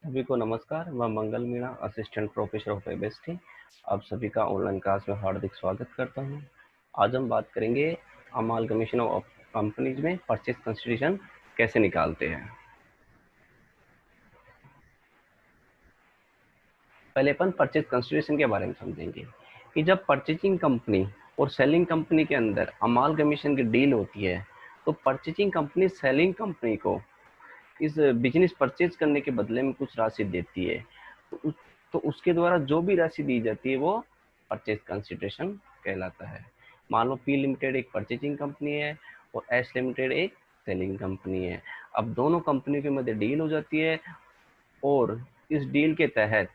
सभी को नमस्कार। मैं Mangal Meena, assistant professor of chemistry, आप सभी का ऑनलाइन क्लास में हार्दिक स्वागत करता हूं। आज हम बात करेंगे अमालगमेशन ऑफ कंपनीज में परचेज कंसिडरेशन कैसे निकालते हैं। पहले अपन परचेज कंसिडरेशन के बारे में समझेंगे कि जब परचेजिंग कंपनी और सेलिंग कंपनी के अंदर अमालगमेशन की डील होती है तो परचेजिंग कंपनी सेलिंग कंपनी को इस बिजनेस परचेज करने के बदले में कुछ राशि देती है। तो उसके द्वारा जो भी राशि दी जाती है वो परचेज कंसिडरेशन कहलाता है। मान लो पी लिमिटेड एक परचेजिंग कंपनी है और एस लिमिटेड एक सेलिंग कंपनी है। अब दोनों कंपनी के मध्य डील हो जाती है और इस डील के तहत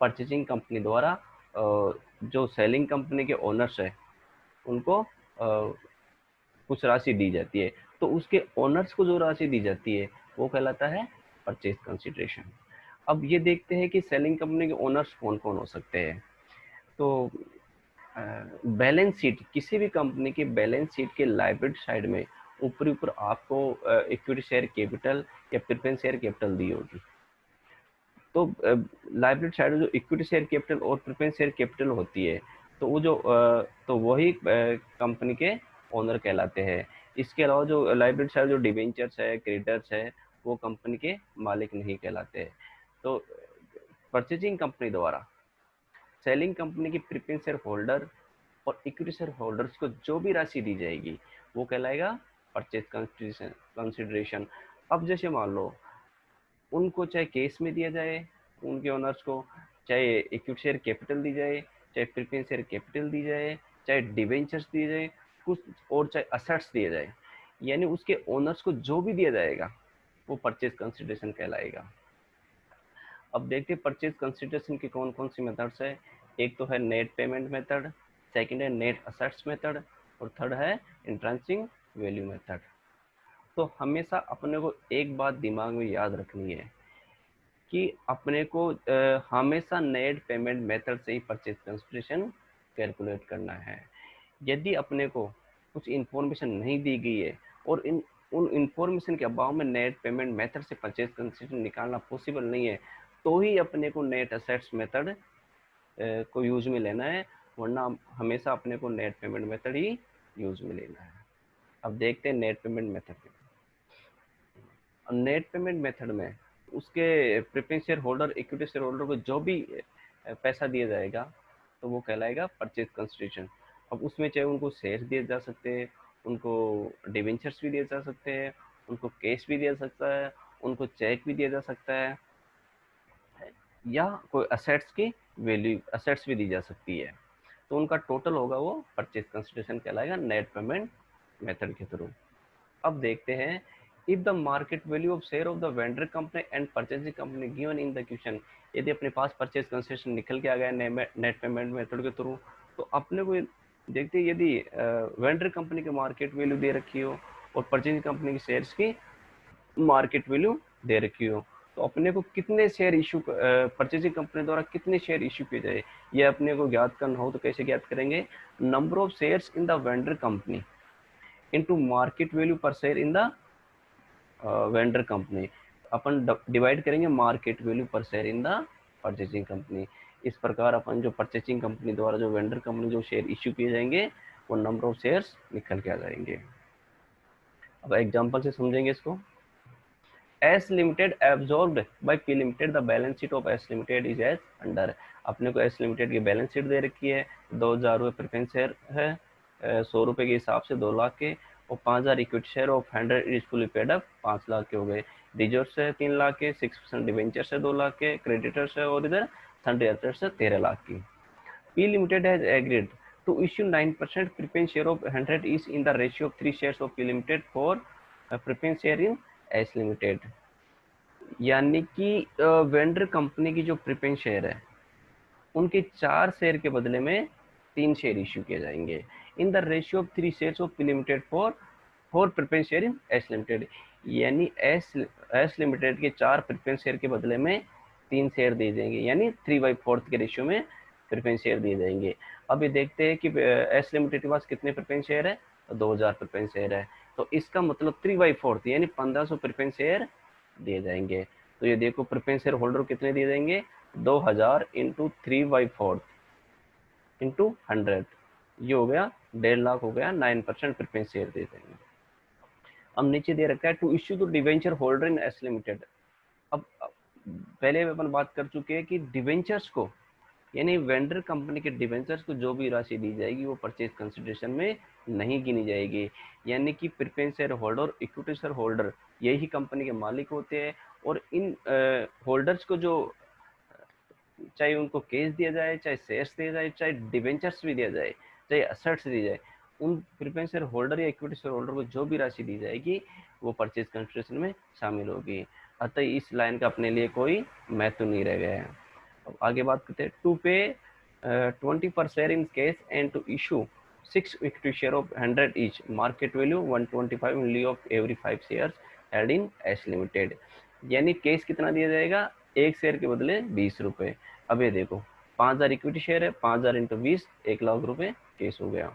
परचेजिंग कंपनी द्वारा जो सेलिंग कंपनी के ओनर्स है उनको कुछ राशि दी जाती है। तो उसके ओनर्स को जो राशि दी जाती है वो कहलाता है परचेज कंसिडरेशन। अब ये देखते हैं कि सेलिंग कंपनी के ओनर्स कौन कौन हो सकते हैं। तो बैलेंस शीट, किसी भी कंपनी की बैलेंस शीट के लायबिलिटी साइड में ऊपर ऊपर आपको इक्विटी शेयर कैपिटल या प्रेफरेंस शेयर कैपिटल दी होगी। तो लायबिलिटी साइड में जो इक्विटी शेयर कैपिटल और प्रेफरेंस शेयर कैपिटल होती है तो वो जो तो वही कंपनी के ओनर कहलाते हैं। इसके अलावा जो लायबिलिटी साइड जो डिवेंचर्स है, क्रेडिटर्स है, वो कंपनी के मालिक नहीं कहलाते हैं। तो परचेजिंग कंपनी द्वारा सेलिंग कंपनी की प्रेफरेंस शेयर होल्डर और इक्विटी शेयर होल्डर्स को जो भी राशि दी जाएगी वो कहलाएगा परचेज कंसिडरेशन। अब जैसे मान लो उनको चाहे केस में दिया जाए, उनके ओनर्स को चाहे इक्विटी शेयर कैपिटल दी जाए, चाहे प्रेफरेंस शेयर कैपिटल दी जाए, चाहे डिवेंचर्स दिए जाए, कुछ और चाहे असेट्स दिए जाए, यानी उसके ओनर्स को जो भी दिया जाएगा वो परचेज कंसिडरेशन कहलाएगा। अब देखते हैं परचेज कंसिडरेशन की कौन कौन सी मेथड्स है। एक तो है नेट पेमेंट मेथड, सेकंड है नेट असेट्स मेथड और थर्ड है इंट्रेंसिक वैल्यू मेथड। तो हमेशा अपने को एक बात दिमाग में याद रखनी है कि अपने को हमेशा नेट पेमेंट मेथड से ही परचेज कंसिडरेशन कैलकुलेट करना है। यदि अपने को कुछ इन्फॉर्मेशन नहीं दी गई है और उन इन्फॉर्मेशन के अभाव में नेट पेमेंट मेथड से परचेज कंसिडरेशन निकालना पॉसिबल नहीं है तो ही अपने को नेट असेट्स मेथड को यूज में लेना है, वरना हमेशा अपने को नेट पेमेंट मेथड ही यूज में लेना है। अब देखते हैं net payment method. Net payment method में उसके preference share holder, equity share holder को जो भी पैसा दिया जाएगा तो वो कहलाएगा परचेज कंसिडरेशन। अब उसमें चाहे उनको शेयर दिए जा सकते हैं, उनको डिवेंचर्स भी दिए जा सकते हैं, उनको कैश भी दिया सकता है, उनको चेक भी दिया जा सकता है, या कोई असेट्स की वैल्यू असेट्स भी दी जा सकती है। तो उनका टोटल होगा वो परचेज कंसिडरेशन कहलाएगा नेट पेमेंट मेथड के थ्रू। अब देखते हैं if the market value of share of the vendor company and purchasing company given in the question. यदि अपने पास परचेज कंसिडरेशन निकल के आ गया नेट पेमेंट मेथड के थ्रू तो अपने को देखते हैं यदि वेंडर कंपनी की मार्केट वैल्यू दे रखी हो और परचेजिंग कंपनी की शेयर्स की मार्केट वैल्यू दे रखी हो तो अपने को कितने शेयर इशू परचेजिंग कंपनी द्वारा कितने शेयर इशू किए जाए ये अपने को ज्ञात करना हो तो कैसे ज्ञात करेंगे। Number of shares in the vendor company into market value पर share in the vendor company. अपन डिवाइड करेंगे मार्केट वैल्यू पर share in the purchasing company. इस प्रकार अपन जो परचेजिंग कंपनी द्वारा जो वेंडर कंपनी जो शेयर इश्यू किए जाएंगे वो नंबर ऑफ शेयर्स निकल के आ जाएंगे। अब एग्जांपल से समझेंगे इसको। S limited absorbed by P limited, the balance sheet of S limited is as under. अपने को एस लिमिटेड की बैलेंस शीट दे रखी है, 2,000 रुपये प्रेफरेंस शेयर है, 100 रुपये के हिसाब से 2 लाख के, और 5,000 equity share of 100 is fully paid up, 5 lakh के हो गए। रिजर्व है 3 लाख के, 6% डिवेंचर है 2 लाख के, क्रेडिटर्स है और इधर सन्डे असेट्स है 13 लाख की। P Limited has agreed to issue 9% preference share of 100 each in the ratio of 3 shares of P Limited for preference share in S Limited। यानी कि वेंडर कंपनी की जो प्रेफरेंस शेयर है उनके 4 शेयर के बदले में 3 शेयर इश्यू किए जाएंगे in the ratio of 3 shares of P limited for preference share in S limited. यानी एस लिमिटेड के 4 प्रेफरेंस शेयर के बदले में 3 शेयर दिए जाएंगे, यानी 3/4 के रेशियो में प्रेफरेंस शेयर दिए जाएंगे। अब ये देखते हैं कि एस लिमिटेड के पास कितने प्रेफरेंस शेयर है, तो 2,000 प्रेफरेंस शेयर है, तो इसका मतलब 3/4 यानी 1,500 प्रेफरेंस शेयर दिए जाएंगे। तो ये देखो प्रेफरेंस शेयर होल्डर कितने दिए जाएंगे, 2000 इंटू 3/4 इंटू 100, ये हो गया 1.5 लाख हो गया, 9% प्रेफरेंस शेयर दे देंगे। अब नीचे दे रखा है to issue to debenture holder in S limited. अब पहले अपन बात कर चुके हैं कि डिवेंचर्स को, यानी वेंडर कंपनी के डिवेंचर्स को जो भी राशि दी जाएगी वो परचेज कंसिडरेशन में नहीं गिनी जाएगी। यानी कि प्रेफरेंस शेयर होल्डर और इक्विटी शेयर होल्डर यही कंपनी के मालिक होते हैं, और इन होल्डर्स को जो, चाहे उनको केस दिया जाए, चाहे शेयर्स दिया जाए, चाहे डिवेंचर्स भी दिया जाए, चाहे असेट्स दी जाए, उन प्रेफरेंस शेयर होल्डर या इक्विटी शेयर होल्डर को जो भी राशि दी जाएगी वो परचेज कंसिडरेशन में शामिल होगी। अतः इस लाइन का अपने लिए कोई महत्व नहीं रह गया है। अब आगे बात करते हैं, to pay 20 per share in cash and to issue 6 equity share of 100 each, market value 125 in lieu of every 5 shares held in S limited. यानी केस कितना दिया जाएगा, एक शेयर के बदले 20 रुपए। अब ये देखो 5000 इक्विटी शेयर है, 5000 इंटू 20, 1 लाख रुपए केस हो गया।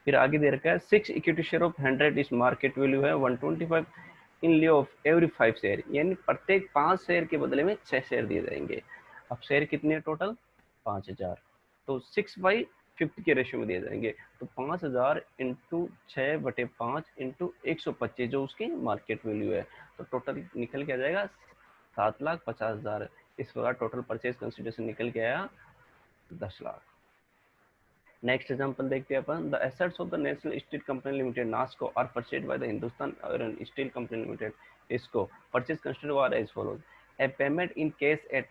फिर आगे दे रखा है 6 इक्विटी शेयर ऑफ 100 इस मार्केट वैल्यू है 125 in lieu of every 5 share, यानी प्रत्येक 5 शेयर के बदले में 6 शेयर दिए जाएंगे। अब शेयर कितने टोटल, 5000, तो 6/50 के रेशियो में दिए जाएंगे। तो 5000 इंटू 6/5 इंटू 125 जो उसकी मार्केट वैल्यू है, तो टोटल निकल के आ जाएगा 7,50,000। इस प्रकार टोटल परचेज कंसिडरेशन निकल के आया 10 लाख। नेक्स्ट एग्जांपल देखते हैं अपन, the assets of the national steel company limited NASCO are purchased by the Hindustan iron steel company limited इसको purchase consider are as follows, a payment in cash at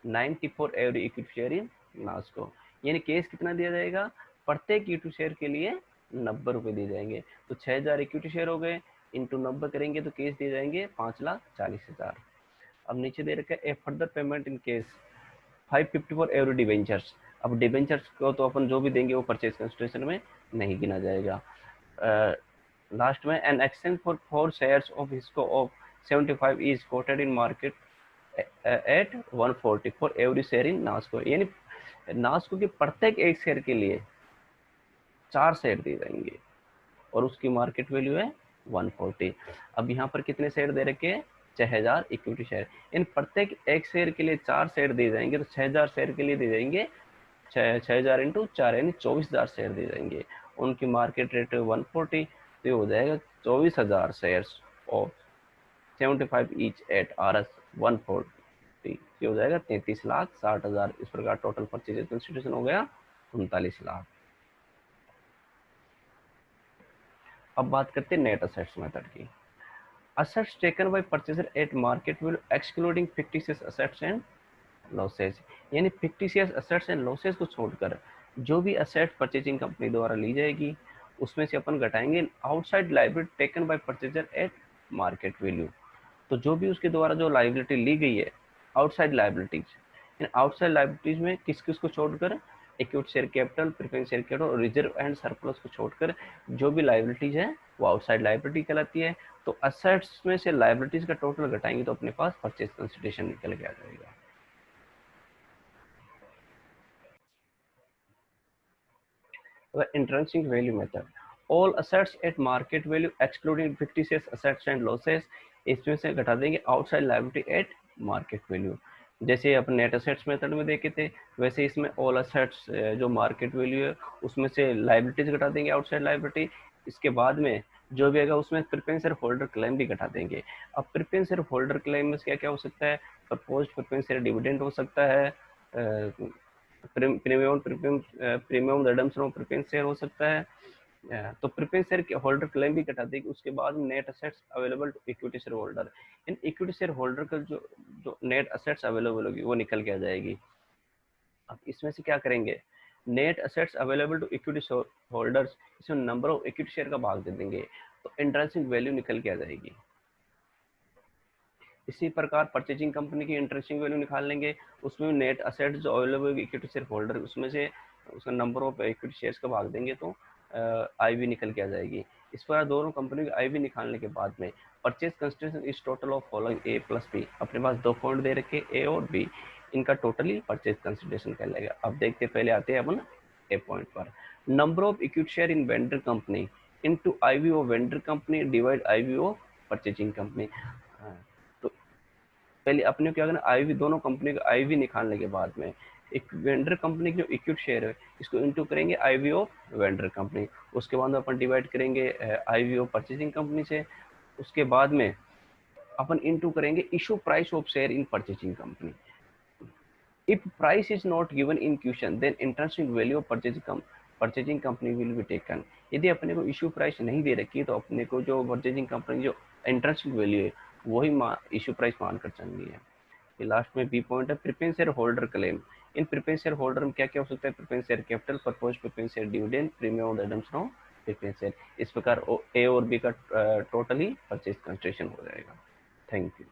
90 for every equity share in NASCO. यानी cash कितना दिया जाएगा, प्रत्येक equity share के लिए 90 रुपए दिए जाएंगे। तो 6000 इक्विटी शेयर हो गए, इंटू 90 करेंगे तो केस दिए जाएंगे 5,40,000। अब नीचे दे रखा है a further payment in cash 550 for every debentures. अब डिवेंचर्स को तो अपन जो भी देंगे वो परचेज कंसिडरेशन में नहीं गिना जाएगा। लास्ट में an exchange for 4 shares of HISCO of 75 is quoted in market at 140 for every share in NASCO. यानी नास्को के प्रत्येक एक शेयर के लिए 4 शेयर दिए जाएंगे और उसकी मार्केट वैल्यू है 140। अब यहाँ पर कितने शेयर दे रखे हैं, 6000 इक्विटी शेयर। इन प्रत्येक एक शेयर के लिए 4 शेयर दिए जाएंगे, तो 6000 शेयर के लिए दिए जाएंगे 6000 इंटू 4 यानी 24,000 शेयर दिए जाएंगे। उनकी मार्केट रेट 140, तो ये हो जाएगा 24,000 share of 75 each eight RS 140, ये हो जाएगा 33,60,000। इस प्रकार टोटल परचेज कंसिडरेशन हो गया 39 लाख। अब बात करते हैं नेट असेट्स मेथड की। Assets taken by purchaser at market value excluding fictitious assets and losses, यानी fictitious assets and losses को छोड़कर जो भी assets purchasing कंपनी द्वारा ली जाएगी उसमें से अपन घटाएंगे outside liability taken by purchaser at market value। तो जो भी उसके द्वारा जो लाइबिलिटी ली गई है outside liabilities, in outside liabilities में किस किस को छोड़कर, equity share capital, preference share capital और रिजर्व एंड सरप्लस को छोड़कर जो भी लाइबिलिटीज है वो आउटसाइड लाइबिलिटी कहलाती है। तो असेट्स में से लाइबिलिटीज का टोटल घटाएंगे तो अपने पास परचेज कंसिडरेशन निकल के आ जाएगा। Intrinsic value method, all assets eight market value excluding fictitious assets and losses, इसमें से घटा देंगे outside liability eight market value. जैसे अपन नेट असेट्स मेथड में देखे थे वैसे इसमें ऑल असेट्स जो मार्केट वैल्यू है उसमें से लायबिलिटीज घटा देंगे आउटसाइड लायबिलिटी। इसके बाद में जो भी आएगा उसमें प्रेफरेंस शेयर होल्डर क्लेम भी घटा देंगे। अब प्रेफरेंस शेयर होल्डर क्लेम में क्या क्या हो सकता है, प्रपोज प्रेफरेंस शेयर डिविडेंड हो सकता है, premium redemption of preference share हो सकता है। तो प्रेफरेंस शेयर के होल्डर क्लेम भी कटा देगी। उसके बाद net assets available to equity share holder, in equity share holder का जो जो नेट असेट्स अवेलेबल होगी वो निकल के आ जाएगी। अब इसमें से क्या करेंगे, net assets available to equity share holders, इसमें नंबर ऑफ इक्विटी शेयर का भाग दे देंगे तो इंट्रिंसिक वैल्यू निकल के आ जाएगी। इसी प्रकार परचेजिंग कंपनी की इंट्रिंसिक वैल्यू निकाल लेंगे, उसमें नेट असेट्स जो अवेलेबल इक्विटी शेयर होल्डर उसमें से उसका नंबर ऑफ इक्विटी शेयर्स का भाग देंगे तो IV निकल के आ जाएगी। इस प्रकार दोनों कंपनी की IV निकालने के बाद में purchase consideration is total of following A plus B, अपने पास 2 पॉइंट दे रखे A और B, इनका टोटली परचेज कंसिडरेशन कहलाएगा। अब देखते पहले आते हैं अपन A पॉइंट पर, number of equity share in vendor company into IV of vendor company divide IV of purchasing company. तो पहले अपने को क्या करना, आईवी दोनं कंपनी का आईवी निकालने के बाद में एक वेंडर कंपनी की जो इक्विटी शेयर है इसको इनटू करेंगे आईवी ऑफ वेंडर कंपनी, उसके बाद में अपन डिवाइड करेंगे आईवी ऑफ परचेजिंग कंपनी से, उसके बाद में अपन इनटू करेंगे issue price of share in purchasing company. If price is not given in question, then intrinsic value of purchasing company will be taken। यदि अपने को इशू प्राइस नहीं दे रखी है तो अपने को जो परचेजिंग कंपनी जो इंट्रेंसिक वैल्यू है वही इशू प्राइस मानकर चलनी है। ये लास्ट में बी पॉइंट है, प्रेफरेंस शेयर होल्डर क्लेम। इन प्रेफरेंस शेयर होल्डर में क्या क्या हो सकता है, preference share capital, propose preference share dividend, premium और रिडम्पशन ऑफ प्रेफरेंस शेयर। इस प्रकार ए और बी का टोटली परचेज कंसिडरेशन हो जाएगा। Thank you.